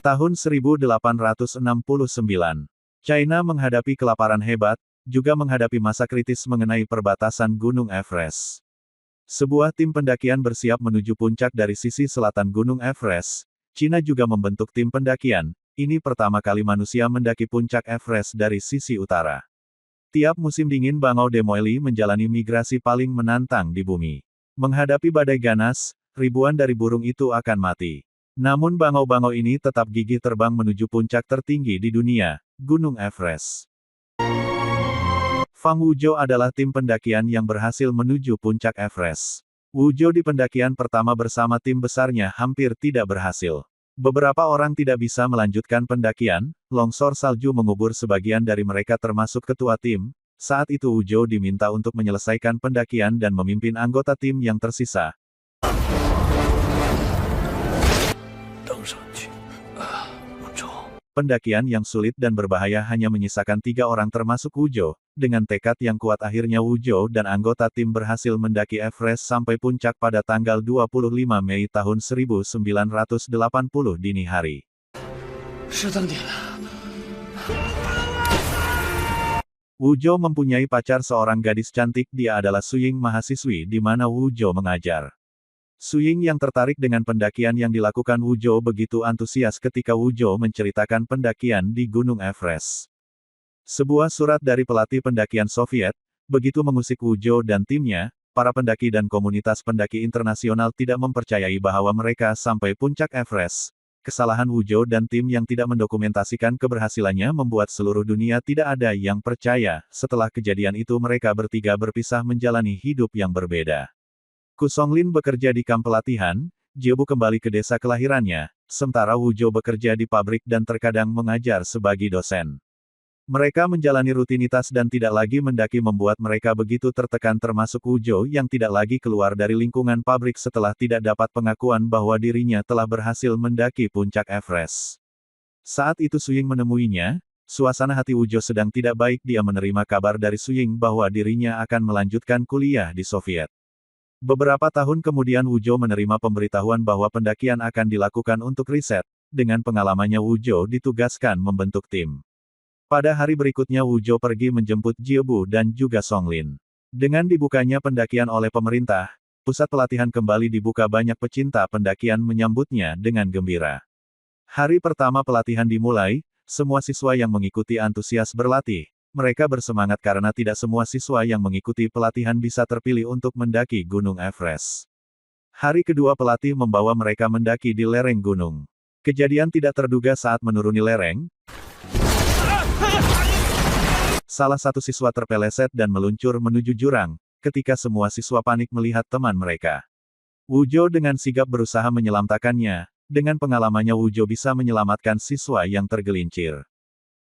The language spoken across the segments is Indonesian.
Tahun 1869, China menghadapi kelaparan hebat, juga menghadapi masa kritis mengenai perbatasan Gunung Everest. Sebuah tim pendakian bersiap menuju puncak dari sisi selatan Gunung Everest. China juga membentuk tim pendakian. Ini pertama kali manusia mendaki puncak Everest dari sisi utara. Tiap musim dingin bangau Demoili menjalani migrasi paling menantang di bumi. Menghadapi badai ganas, ribuan dari burung itu akan mati. Namun bangau-bangau ini tetap gigih terbang menuju puncak tertinggi di dunia, Gunung Everest. Fang Wuzhou adalah tim pendakian yang berhasil menuju puncak Everest. Wuzhou di pendakian pertama bersama tim besarnya hampir tidak berhasil. Beberapa orang tidak bisa melanjutkan pendakian, longsor salju mengubur sebagian dari mereka termasuk ketua tim. Saat itu Wuzhou diminta untuk menyelesaikan pendakian dan memimpin anggota tim yang tersisa. Pendakian yang sulit dan berbahaya hanya menyisakan 3 orang termasuk Wuzhou. Dengan tekad yang kuat akhirnya Wuzhou dan anggota tim berhasil mendaki Everest sampai puncak pada tanggal 25 Mei tahun 1980 dini hari. Wuzhou mempunyai pacar seorang gadis cantik, dia adalah Suying, mahasiswi di mana Wuzhou mengajar. Suying yang tertarik dengan pendakian yang dilakukan Wuzhou begitu antusias ketika Wuzhou menceritakan pendakian di Gunung Everest. Sebuah surat dari pelatih pendakian Soviet, begitu mengusik Wuzhou dan timnya, para pendaki dan komunitas pendaki internasional tidak mempercayai bahwa mereka sampai puncak Everest. Kesalahan Wuzhou dan tim yang tidak mendokumentasikan keberhasilannya membuat seluruh dunia tidak ada yang percaya. Setelah kejadian itu mereka bertiga berpisah menjalani hidup yang berbeda. Ku Songlin bekerja di kamp pelatihan, Jiebu kembali ke desa kelahirannya, sementara Wuzhou bekerja di pabrik dan terkadang mengajar sebagai dosen. Mereka menjalani rutinitas dan tidak lagi mendaki membuat mereka begitu tertekan termasuk Wuzhou yang tidak lagi keluar dari lingkungan pabrik setelah tidak dapat pengakuan bahwa dirinya telah berhasil mendaki puncak Everest. Saat itu Suying menemuinya, suasana hati Wuzhou sedang tidak baik, dia menerima kabar dari Suying bahwa dirinya akan melanjutkan kuliah di Soviet. Beberapa tahun kemudian Wuzhou menerima pemberitahuan bahwa pendakian akan dilakukan untuk riset. Dengan pengalamannya Wuzhou ditugaskan membentuk tim. Pada hari berikutnya Wuzhou pergi menjemput Jiebu dan juga Songlin. Dengan dibukanya pendakian oleh pemerintah, pusat pelatihan kembali dibuka, banyak pecinta pendakian menyambutnya dengan gembira. Hari pertama pelatihan dimulai, semua siswa yang mengikuti antusias berlatih. Mereka bersemangat karena tidak semua siswa yang mengikuti pelatihan bisa terpilih untuk mendaki Gunung Everest. Hari kedua pelatih membawa mereka mendaki di lereng gunung. Kejadian tidak terduga saat menuruni lereng. Salah satu siswa terpeleset dan meluncur menuju jurang, ketika semua siswa panik melihat teman mereka. Wuzhou dengan sigap berusaha menyelamatkannya, dengan pengalamannya Wuzhou bisa menyelamatkan siswa yang tergelincir.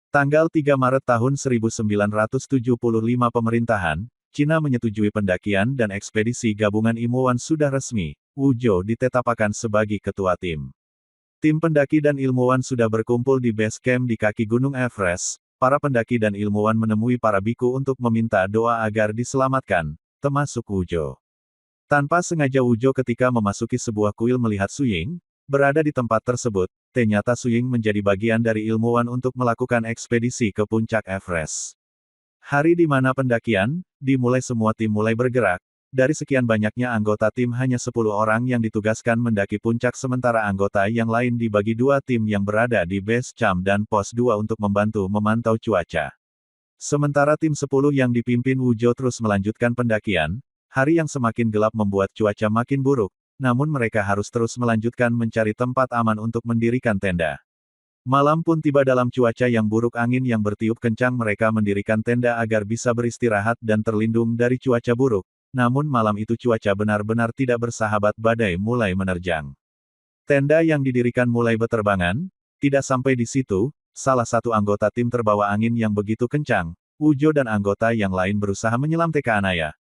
Tanggal 3 Maret tahun 1975 pemerintahan Cina menyetujui pendakian dan ekspedisi gabungan ilmuwan sudah resmi. Wuzhou ditetapkan sebagai ketua tim. Tim pendaki dan ilmuwan sudah berkumpul di base camp di kaki Gunung Everest. Para pendaki dan ilmuwan menemui para biku untuk meminta doa agar diselamatkan, termasuk Wuzhou. Tanpa sengaja Wuzhou ketika memasuki sebuah kuil melihat Suying berada di tempat tersebut. Ternyata Suying menjadi bagian dari ilmuwan untuk melakukan ekspedisi ke puncak Everest. Hari di mana pendakian dimulai, semua tim mulai bergerak. Dari sekian banyaknya anggota tim hanya 10 orang yang ditugaskan mendaki puncak, sementara anggota yang lain dibagi 2 tim yang berada di base camp dan pos 2 untuk membantu memantau cuaca. Sementara tim 10 yang dipimpin Wuzhou terus melanjutkan pendakian. Hari yang semakin gelap membuat cuaca makin buruk. Namun mereka harus terus melanjutkan mencari tempat aman untuk mendirikan tenda. Malam pun tiba, dalam cuaca yang buruk, angin yang bertiup kencang, mereka mendirikan tenda agar bisa beristirahat dan terlindung dari cuaca buruk. Namun malam itu cuaca benar-benar tidak bersahabat, badai mulai menerjang. Tenda yang didirikan mulai berterbangan. Tidak sampai di situ, salah satu anggota tim terbawa angin yang begitu kencang. Wuzhou dan anggota yang lain berusaha menyelam ke anaya.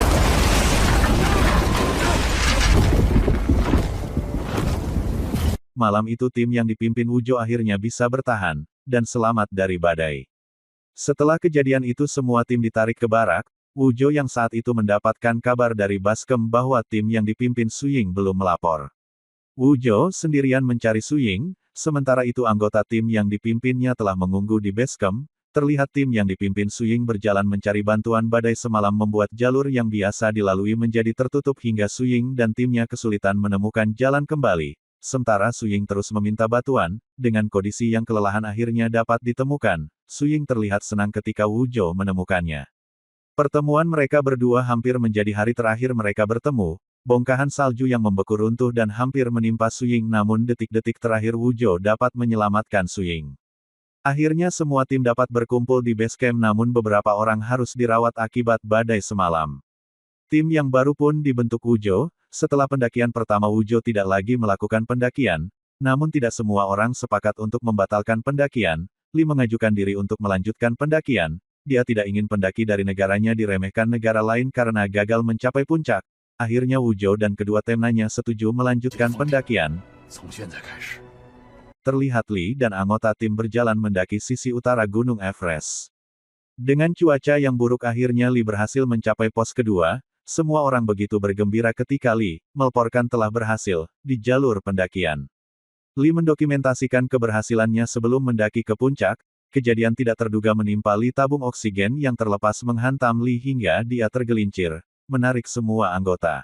Malam itu tim yang dipimpin Wuzhou akhirnya bisa bertahan, dan selamat dari badai. Setelah kejadian itu semua tim ditarik ke barak. Wuzhou yang saat itu mendapatkan kabar dari Baskem bahwa tim yang dipimpin Suying belum melapor. Wuzhou sendirian mencari Suying. sementara itu anggota tim yang dipimpinnya telah mengunggu di base camp. Terlihat tim yang dipimpin Suying berjalan mencari bantuan badai semalam membuat jalur yang biasa dilalui menjadi tertutup hingga Suying dan timnya kesulitan menemukan jalan kembali. Sementara Suying terus meminta bantuan, dengan kondisi yang kelelahan akhirnya dapat ditemukan. Suying terlihat senang ketika Wuzhou menemukannya. Pertemuan mereka berdua hampir menjadi hari terakhir mereka bertemu. Bongkahan salju yang membeku runtuh dan hampir menimpa Suying, namun detik-detik terakhir Wuzhou dapat menyelamatkan Suying. Akhirnya semua tim dapat berkumpul di base camp, namun beberapa orang harus dirawat akibat badai semalam. Tim yang baru pun dibentuk Wuzhou. Setelah pendakian pertama Wuzhou tidak lagi melakukan pendakian, namun tidak semua orang sepakat untuk membatalkan pendakian. Li mengajukan diri untuk melanjutkan pendakian. Dia tidak ingin pendaki dari negaranya diremehkan negara lain karena gagal mencapai puncak. Akhirnya Wuzhou dan kedua temnanya setuju melanjutkan pendakian. Terlihat Li dan anggota tim berjalan mendaki sisi utara Gunung Everest. Dengan cuaca yang buruk akhirnya Li berhasil mencapai pos kedua. Semua orang begitu bergembira ketika Li melaporkan telah berhasil di jalur pendakian. Li mendokumentasikan keberhasilannya sebelum mendaki ke puncak. Kejadian tidak terduga menimpa Li, tabung oksigen yang terlepas menghantam Li hingga dia tergelincir, menarik semua anggota.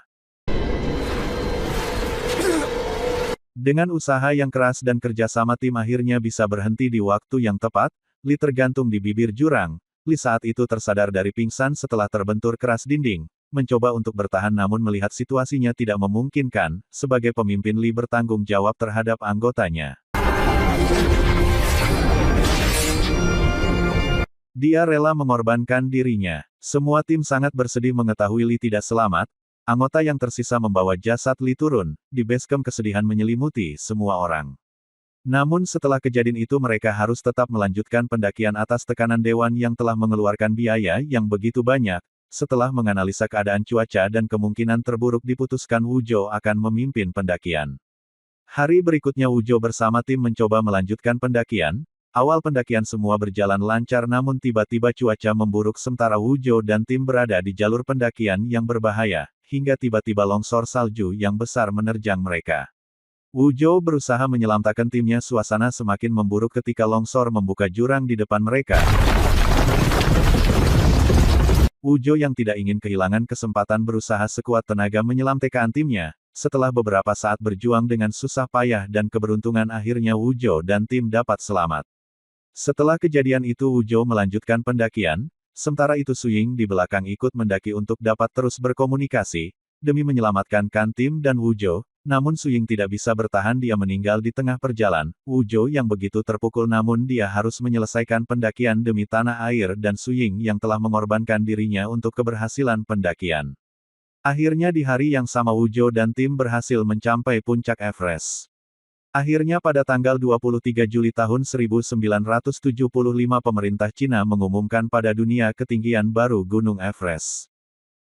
Dengan usaha yang keras dan kerjasama tim akhirnya bisa berhenti di waktu yang tepat. Li tergantung di bibir jurang. Li saat itu tersadar dari pingsan setelah terbentur keras dinding. Mencoba untuk bertahan namun melihat situasinya tidak memungkinkan, sebagai pemimpin Li bertanggung jawab terhadap anggotanya. Dia rela mengorbankan dirinya. Semua tim sangat bersedih mengetahui Li tidak selamat. Anggota yang tersisa membawa jasad Li turun. Di base camp kesedihan menyelimuti semua orang. Namun setelah kejadian itu mereka harus tetap melanjutkan pendakian atas tekanan dewan yang telah mengeluarkan biaya yang begitu banyak. Setelah menganalisa keadaan cuaca dan kemungkinan terburuk diputuskan Wuzhou akan memimpin pendakian. Hari berikutnya Wuzhou bersama tim mencoba melanjutkan pendakian. Awal pendakian semua berjalan lancar namun tiba-tiba cuaca memburuk sementara Wuzhou dan tim berada di jalur pendakian yang berbahaya, hingga tiba-tiba longsor salju yang besar menerjang mereka. Wuzhou berusaha menyelamatkan timnya. Suasana semakin memburuk ketika longsor membuka jurang di depan mereka. Wuzhou yang tidak ingin kehilangan kesempatan berusaha sekuat tenaga menyelamatkan timnya. Setelah beberapa saat berjuang dengan susah payah dan keberuntungan akhirnya Wuzhou dan tim dapat selamat. Setelah kejadian itu Wuzhou melanjutkan pendakian, sementara itu Suying di belakang ikut mendaki untuk dapat terus berkomunikasi, demi menyelamatkan tim dan Wuzhou. Namun Suying tidak bisa bertahan, dia meninggal di tengah perjalanan. Wuzhou yang begitu terpukul namun dia harus menyelesaikan pendakian demi tanah air dan Suying yang telah mengorbankan dirinya untuk keberhasilan pendakian. Akhirnya di hari yang sama Wuzhou dan tim berhasil mencapai puncak Everest. Akhirnya pada tanggal 23 Juli tahun 1975 pemerintah Cina mengumumkan pada dunia ketinggian baru Gunung Everest.